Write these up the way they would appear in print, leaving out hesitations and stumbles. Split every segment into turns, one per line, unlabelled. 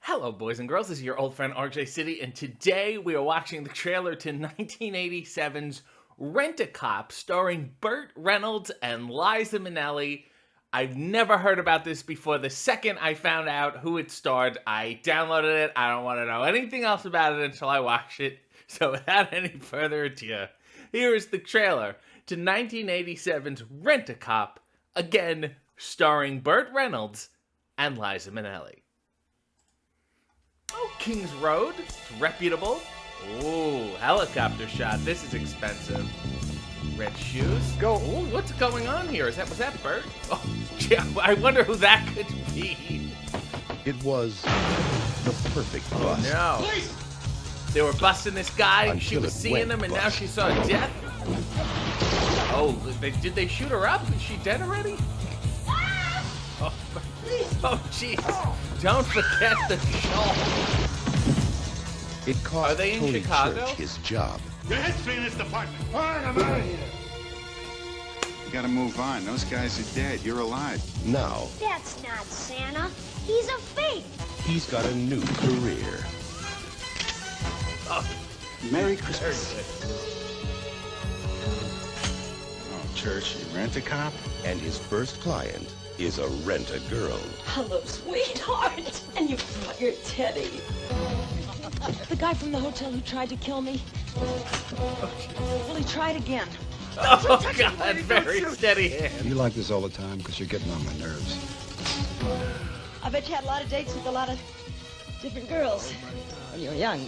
Hello, boys and girls. This is your old friend RJ City, and today we are watching the trailer to 1987's Rent-A-Cop, starring Burt Reynolds and Liza Minnelli. I've never heard about this before. The second I found out who it starred, I downloaded it. I don't want to know anything else about it until I watch it. So without any further ado, here is the trailer to 1987's Rent-A-Cop, again starring Burt Reynolds and Liza Minnelli. Oh, Kings Road. It's reputable. Ooh, helicopter shot. This is expensive. Red shoes. Go. Ooh, what's going on here? Was that Burt? Oh, yeah, I wonder who that could be.
It was the perfect bust.
No.
Please.
They were busting this guy.
Until
She was
it
seeing
went
him, and
bust.
now she saw death. Oh, did they shoot her up? Is she dead already? Oh, jeez. Don't forget the shawl.
It cost
Are they in
Tony
Chicago?
Church his job.
Your history in this department. Fine, I'm out of here.
You gotta move on. Those guys are dead. You're alive.
Now,
That's not Santa. He's a fake.
he's got a new career.
Oh,
Merry
very
Christmas.
good.
Oh, Church, you Rent-A-Cop?
And his first client is a rent-a-girl.
Hello, sweetheart. And you brought your teddy. The guy from the hotel who tried to kill me. Well, he tried again.
Oh, God, very steady hand.
You like this all the time because you're getting on my nerves.
I bet you had a lot of dates with a lot of different girls when you were young.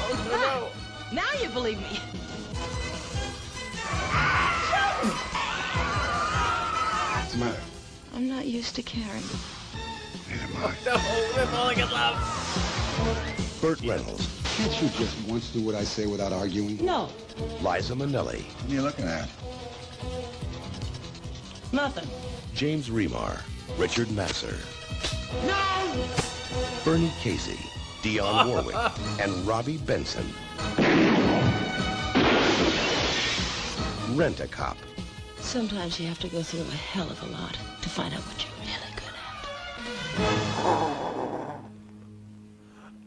Oh, no.
Now you believe me.
What's the matter?
I'm not used to caring.
Neither am I.
No, we're falling in love.
Burt Reynolds,
Can't you just once do what I say without arguing?
No,
Liza Minnelli,
What are you looking at?
nothing.
James Remar, Richard Masur,
No!
Bernie Casey, Dionne Warwick, and Robbie Benson. Rent-A-Cop.
Sometimes you have to go through a hell of a lot to find out what you're really good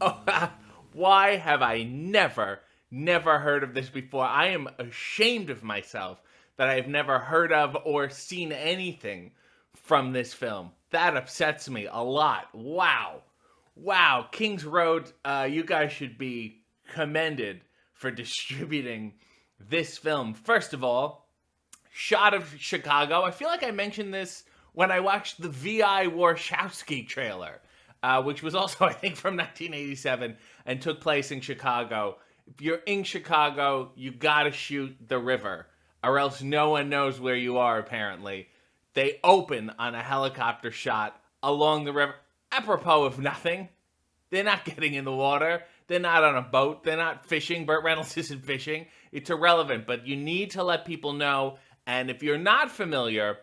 at.
Oh, why have I never heard of this before? I am ashamed of myself that I have never heard of or seen anything from this film. That upsets me a lot. Wow. Kings Road, you guys should be commended for distributing this film. First of all, shot of Chicago. I feel like I mentioned this when I watched the V.I. Warshawski trailer, which was also, I think, from 1987 and took place in Chicago. If you're in Chicago, you gotta shoot the river, or else no one knows where you are, apparently. They open on a helicopter shot along the river. Apropos of nothing. They're not getting in the water. They're not on a boat. They're not fishing. Burt Reynolds isn't fishing. It's irrelevant, but you need to let people know. And if you're not familiar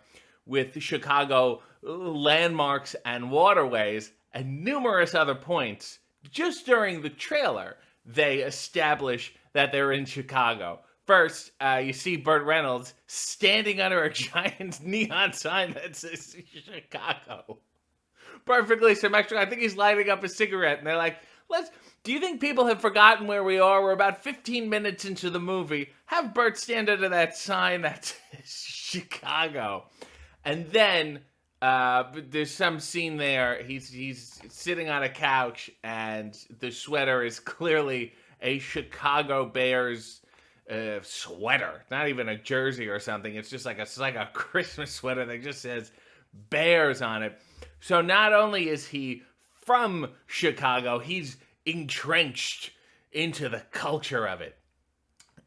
with Chicago landmarks and waterways and numerous other points, just during the trailer, they establish that they're in Chicago. First, you see Burt Reynolds standing under a giant neon sign that says Chicago. Perfectly symmetrical. I think he's lighting up a cigarette, and they're like, do you think people have forgotten where we are? We're about 15 minutes into the movie. Have Burt stand under that sign that says Chicago. And then there's some scene there. He's sitting on a couch, and the sweater is clearly a Chicago Bears sweater. Not even a jersey or something. It's just like a Christmas sweater that just says Bears on it. So not only is he from Chicago, he's entrenched into the culture of it.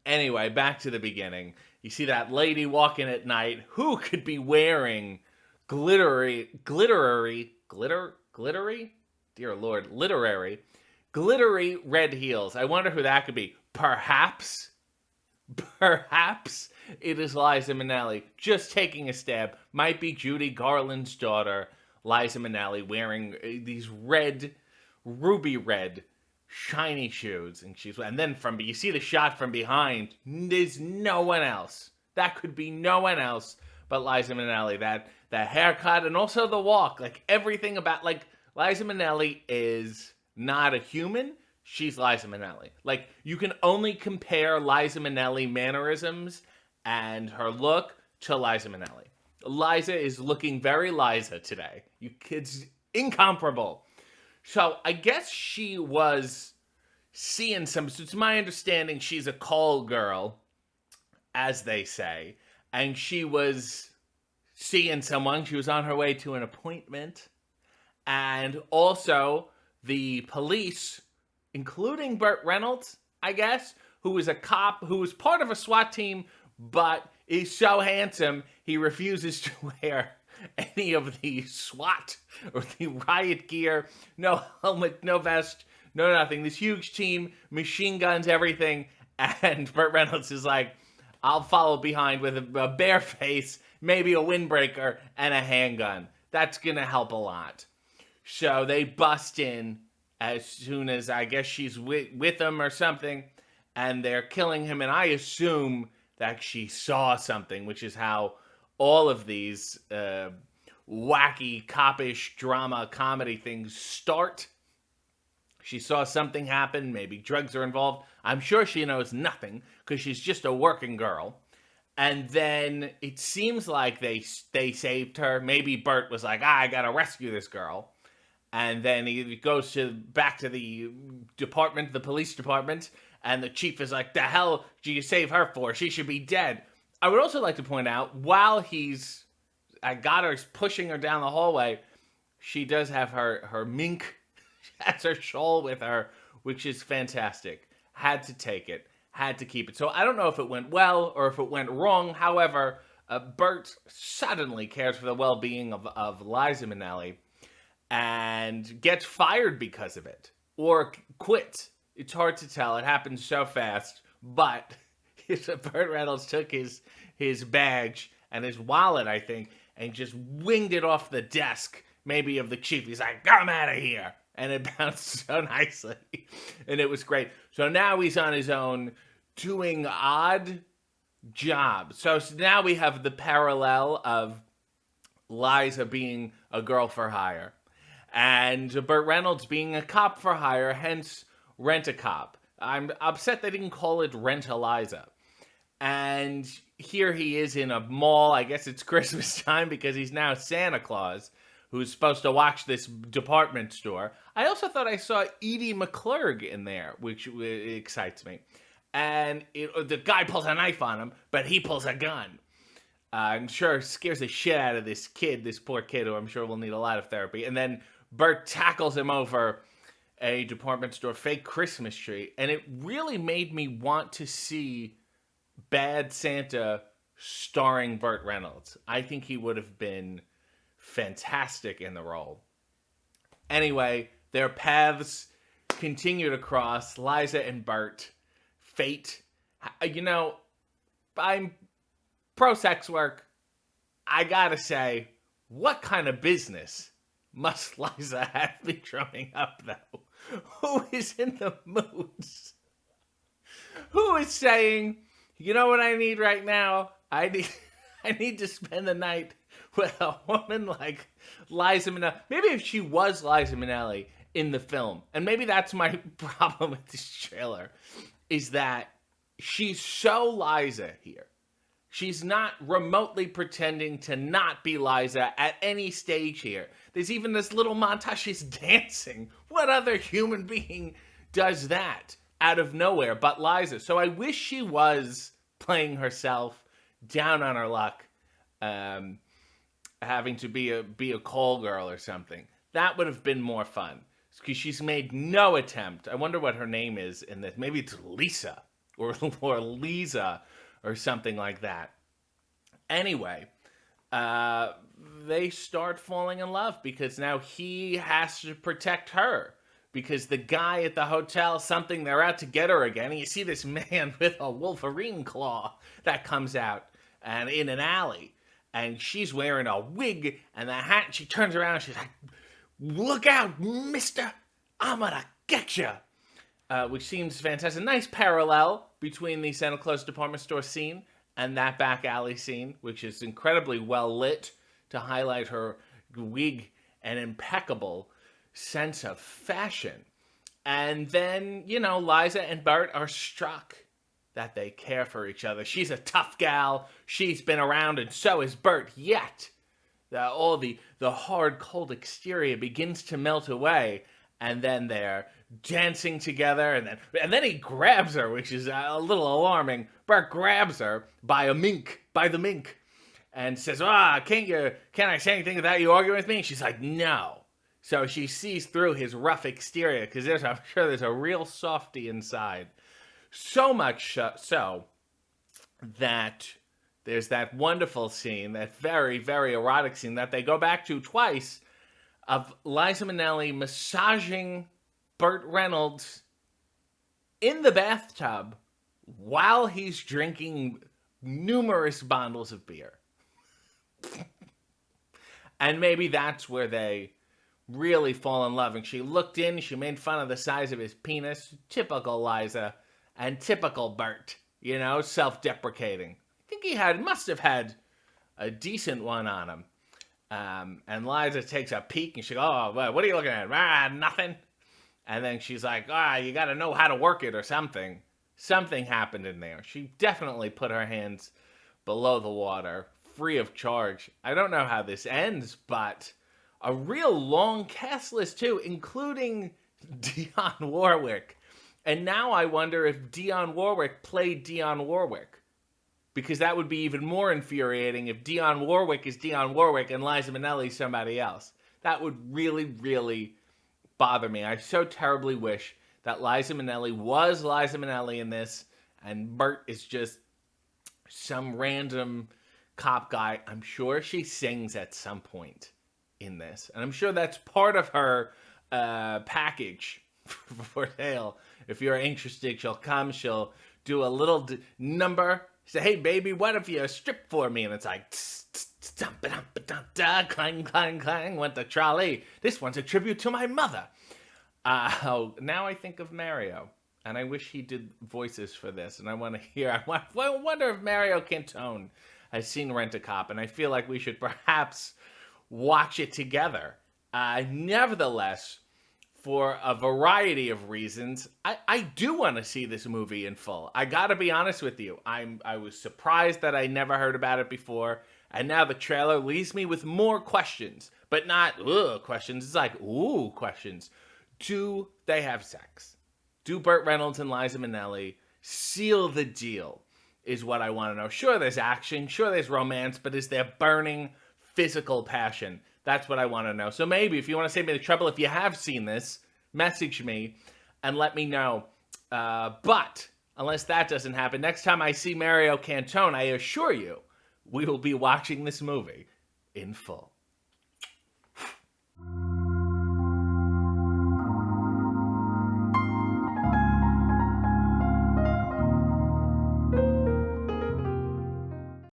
Anyway, back to the beginning. You see that lady walking at night. Who could be wearing glittery, dear Lord, glittery red heels? I wonder who that could be. Perhaps it is Liza Minnelli just taking a stab. Might be Judy Garland's daughter, Liza Minnelli, wearing these ruby red shiny shoes, and then you see the shot from behind. There's no one else. That could be no one else but Liza Minnelli. That haircut and also the walk, like everything about Liza Minnelli is not a human. She's Liza Minnelli. Like, you can only compare Liza Minnelli mannerisms and her look to Liza Minnelli. Liza is looking very Liza today. You kids, incomparable. So I guess she was seeing so it's my understanding she's a call girl, as they say, and she was seeing someone. She was on her way to an appointment, and also the police, including Burt Reynolds, I guess, who was a cop, who was part of a SWAT team, but is so handsome he refuses to wear any of the SWAT or the riot gear. No helmet, no vest, no nothing. This huge team, machine guns, everything. And Burt Reynolds is like, I'll follow behind with a bare face, maybe a windbreaker, and a handgun. That's going to help a lot. So they bust in as soon as, I guess, she's with him or something, and they're killing him. And I assume that she saw something, which is how all of these wacky, copish drama, comedy things start. She saw something happen. Maybe drugs are involved. I'm sure she knows nothing because she's just a working girl. And then it seems like they saved her. Maybe Burt was like, I gotta rescue this girl. And then he goes back to the department, the police department, and the chief is like, the hell do you save her for? She should be dead. I would also like to point out, while he's pushing her down the hallway, she does have her mink, she has her shawl with her, which is fantastic. Had to take it, had to keep it. So I don't know if it went well or if it went wrong. However, Burt suddenly cares for the well-being of Liza Minnelli and gets fired because of it, or quits. It's hard to tell. It happens so fast. But Burt Reynolds took his badge and his wallet, I think, and just winged it off the desk, maybe of the chief. He's like, I'm out of here. And it bounced so nicely. And it was great. So now he's on his own doing odd jobs. So now we have the parallel of Liza being a girl for hire and Burt Reynolds being a cop for hire, hence Rent-A-Cop. I'm upset they didn't call it Rent-A-Liza. And here he is in a mall. I guess it's Christmas time because he's now Santa Claus, who's supposed to watch this department store. I also thought I saw Edie McClurg in there, which excites me. And the guy pulls a knife on him, but he pulls a gun. I'm sure scares the shit out of this poor kid, who I'm sure will need a lot of therapy. And then Burt tackles him over a department store fake Christmas tree. And it really made me want to see Bad Santa starring Burt Reynolds. I think he would have been fantastic in the role. Anyway, their paths continue to cross. Liza and Burt. Fate. You know, I'm pro-sex work. I gotta say, what kind of business must Liza have been drumming up, though? Who is in the moods? Who is saying, you know what I need right now? I need to spend the night with a woman like Liza Minnelli. Maybe if she was Liza Minnelli in the film, and maybe that's my problem with this trailer, is that she's so Liza here. She's not remotely pretending to not be Liza at any stage here. There's even this little montage, she's dancing. What other human being does that out of nowhere but Liza? So I wish she was playing herself, down on her luck, having to be a call girl or something. That would have been more fun. Because she's made no attempt. I wonder what her name is in this. Maybe it's Lisa or Liza or something like that. Anyway, they start falling in love because now he has to protect her. Because the guy at the hotel, they're out to get her again. And you see this man with a Wolverine claw that comes out and in an alley. And she's wearing a wig and a hat. And she turns around and she's like, look out, mister. I'm gonna get you. which seems fantastic. Nice parallel between the Santa Claus department store scene and that back alley scene, which is incredibly well lit to highlight her wig and impeccable sense of fashion. And then, Liza and Burt are struck that they care for each other. She's a tough gal. She's been around, and so is Burt. Yet, all the hard, cold exterior begins to melt away, and then they're dancing together, and then he grabs her, which is a little alarming. Burt grabs her by the mink, and says, can't I say anything without you arguing with me? And she's like, no. So she sees through his rough exterior, because I'm sure there's a real softy inside. So much so that there's that wonderful scene, that very, very erotic scene that they go back to twice, of Liza Minnelli massaging Burt Reynolds in the bathtub while he's drinking numerous bottles of beer. And maybe that's where they really fall in love. And she looked in, she made fun of the size of his penis. Typical Liza and typical Burt, self-deprecating. I think he must have had a decent one on him. And Liza takes a peek and she goes, what are you looking at? Nothing. And then she's like, you got to know how to work it or something. Something happened in there. She definitely put her hands below the water, free of charge. I don't know how this ends, but a real long cast list too, including Dionne Warwick. And now I wonder if Dionne Warwick played Dionne Warwick. Because that would be even more infuriating if Dionne Warwick is Dionne Warwick and Liza Minnelli is somebody else. That would really, really bother me. I so terribly wish that Liza Minnelli was Liza Minnelli in this, and Burt is just some random cop guy. I'm sure she sings at some point in this, and I'm sure that's part of her package for sale. If you're interested, she'll do a little number. Say, hey baby, what if you strip for me? And it's like, clang, clang, clang, went the trolley. This one's a tribute to my mother. Now I think of Mario, and I wish he did voices for this. And I want to hear. I wonder if Mario Cantone has seen Rent-A-Cop, and I feel like we should perhaps watch it together. Nevertheless, for a variety of reasons, I do want to see this movie in full. I gotta be honest with you. I was surprised that I never heard about it before, and now the trailer leaves me with more questions. But not, questions. It's like, questions. Do they have sex? Do Burt Reynolds and Liza Minnelli seal the deal, is what I want to know. Sure, there's action. Sure, there's romance. But is there burning physical passion? That's what I want to know. So maybe if you want to save me the trouble, if you have seen this, message me and let me know. But unless that doesn't happen, next time I see Mario Cantone, I assure you, we will be watching this movie in full.